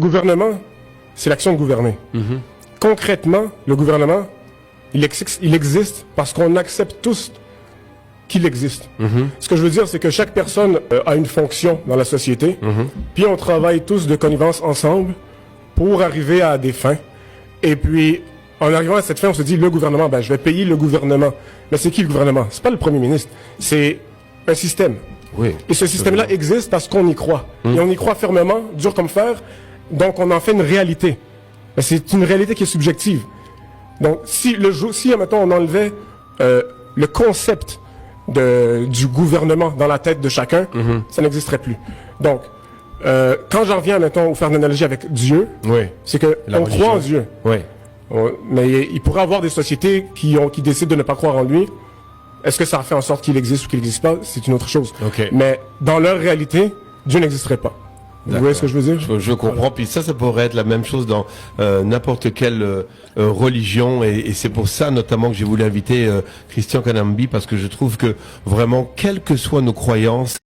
Gouvernement, c'est l'action de gouverner. Concrètement, le gouvernement, il existe parce qu'on accepte tous qu'il existe. Ce que je veux dire, c'est que chaque personne a une fonction dans la société, puis on travaille tous de connivence ensemble pour arriver à des fins. Et puis, en arrivant à cette fin, on se dit, le gouvernement, ben, je vais payer le gouvernement. Mais c'est qui le gouvernement? C'est pas le premier ministre, c'est un système. Oui, et ce système-là existe parce qu'on y croit. Et on y croit fermement, dur comme fer, donc on en fait une réalité. Mais c'est une réalité qui est subjective. Donc, si, admettons, on enlevait le concept du gouvernement dans la tête de chacun, ça n'existerait plus. Donc, quand j'en reviens, mettons, à faire une analogie avec Dieu, c'est que on croit en Dieu. Mais il pourrait y avoir des sociétés qui décident de ne pas croire en lui. Est-ce que ça fait en sorte qu'il existe ou qu'il n'existe pas? C'est une autre chose. Mais dans leur réalité, Dieu n'existerait pas. Vous voyez ce que je veux dire? Je comprends. Puis ça pourrait être la même chose dans n'importe quelle religion. Et c'est pour ça notamment que j'ai voulu inviter Christian Kanambi, parce que je trouve que vraiment, quelles que soient nos croyances,